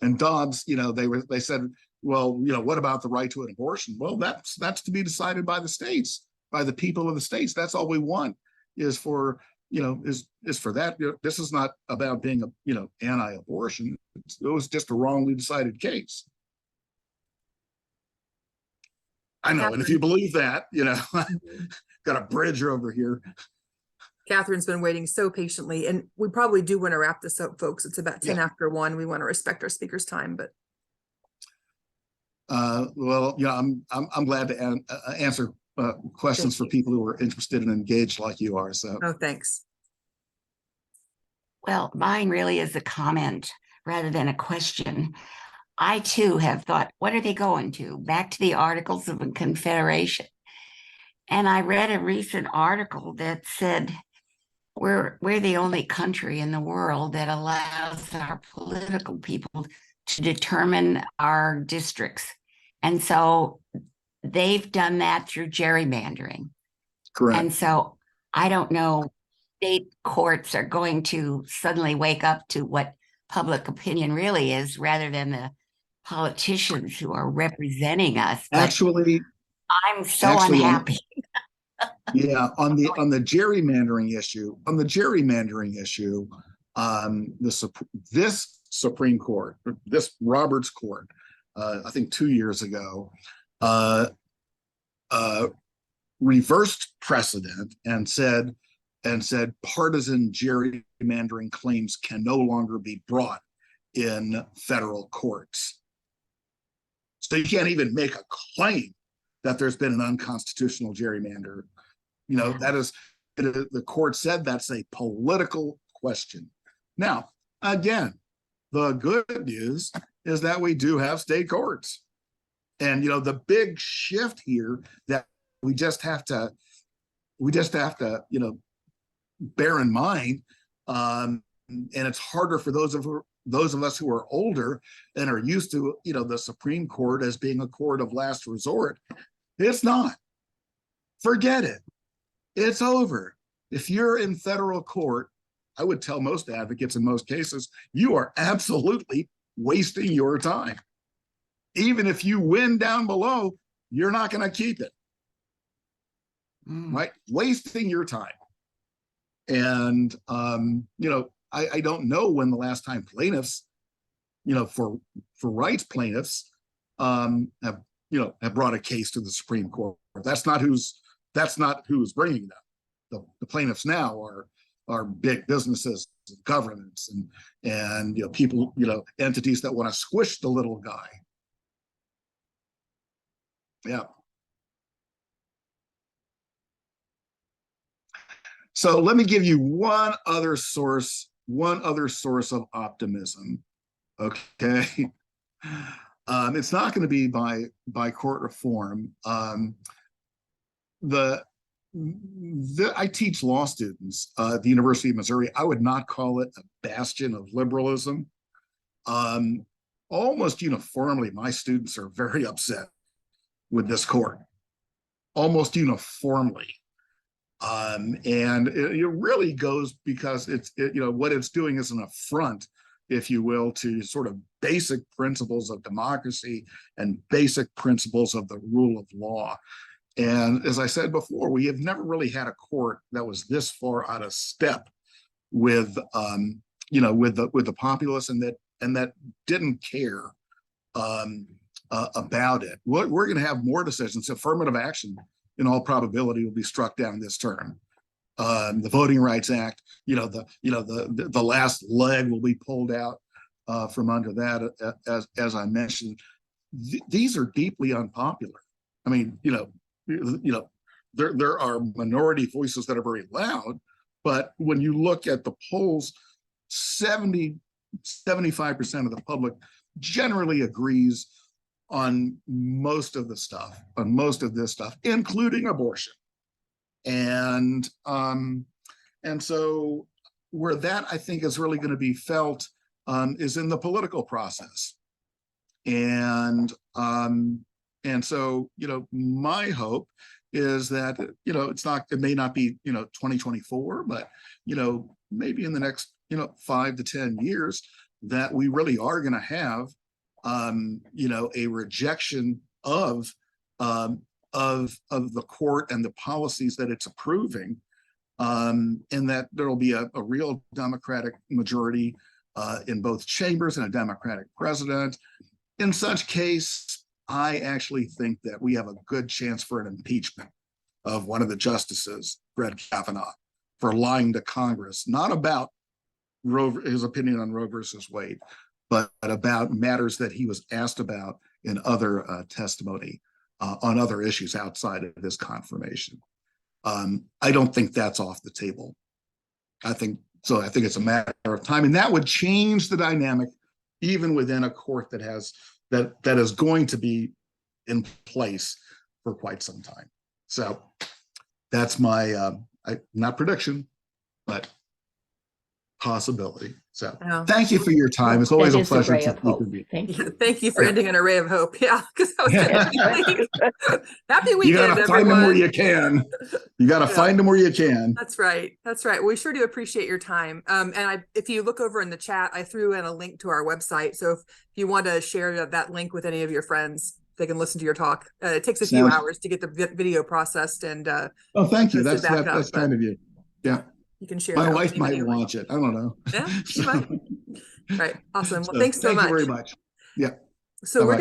And Dobbs, they said, well, what about the right to an abortion? Well, that's to be decided by the states, by the people of the states. That's all we want is for, is for that. This is not about being anti-abortion. It was just a wrongly decided case. I know, and if you believe that, got a bridge over here. Catherine's been waiting so patiently, and we probably do want to wrap this up, folks. It's about 10 after 1. We want to respect our speaker's time, but. Well, I'm glad to answer questions for people who are interested and engaged like you are. So. Oh, thanks. Well, mine really is a comment rather than a question. I too have thought, what are they going to? Back to the Articles of Confederation. And I read a recent article that said we're the only country in the world that allows our political people to determine our districts. And so they've done that through gerrymandering. Correct. And so I don't know, state courts are going to suddenly wake up to what public opinion really is, rather than the politicians who are representing us. But actually, I'm so unhappy. Yeah, on the gerrymandering issue, this Supreme Court, this Roberts Court, I think 2 years ago, reversed precedent and said partisan gerrymandering claims can no longer be brought in federal courts. So you can't even make a claim that there's been an unconstitutional gerrymander. That is, the court said that's a political question. Now, again, the good news is that we do have state courts. And, the big shift here that we just have to, bear in mind, and it's harder for those of us who are older and are used to, the Supreme Court as being a court of last resort. It's not. Forget it. It's over. If you're in federal court, I would tell most advocates in most cases, you are absolutely wasting your time. Even if you win down below, you're not going to keep it. Right? Wasting your time. And, I don't know when the last time plaintiffs, for rights plaintiffs, have brought a case to the Supreme Court. That's not who's bringing them. The plaintiffs now are big businesses, governments, and people, entities that want to squish the little guy. Yeah. So let me give you one other source of optimism. Okay. It's not going to be by court reform. I teach law students at the University of Missouri. I would not call it a bastion of liberalism. Almost uniformly, my students are very upset with this court. Almost uniformly. And it really goes because what it's doing is an affront, if you will, to sort of basic principles of democracy and basic principles of the rule of law. And as I said before, we have never really had a court that was this far out of step with the populace, and that didn't care about it. We're going to have more decisions. Affirmative action, in all probability, will be struck down this term. The Voting Rights Act, the last leg will be pulled out from under that, as I mentioned. These are deeply unpopular. I mean, there are minority voices that are very loud, but when you look at the polls, 75% of the public generally agrees on most of this stuff, including abortion. And so where that I think is really going to be felt is in the political process. And so, my hope is that, it may not be, 2024, but, maybe in the next, 5 to 10 years, that we really are going to have, a rejection of the court and the policies that it's approving, and that there will be a real Democratic majority in both chambers and a Democratic president. In such case, I actually think that we have a good chance for an impeachment of one of the justices, Brett Kavanaugh, for lying to Congress, not about his opinion on Roe versus Wade, but about matters that he was asked about in other testimony on other issues outside of this confirmation. I don't think that's off the table. I think it's a matter of time, and that would change the dynamic even within a court that is going to be in place for quite some time. So that's my not prediction, but possibility. So thank you for your time. It's always a pleasure to speak with you. Thank you for ending an array of hope. Yeah, because I was happy weekend. You gotta find them where you can. You gotta find them where you can. That's right. That's right. We sure do appreciate your time. And if you look over in the chat, I threw in a link to our website. So if you want to share that link with any of your friends, they can listen to your talk. It takes a few hours to get the video processed and oh, thank you. That's kind of you. Yeah. You can share. My wife might watch it. I don't know. Yeah, she might. Right. Awesome. Well, thanks so much. Thank you very much. Yeah. So we're going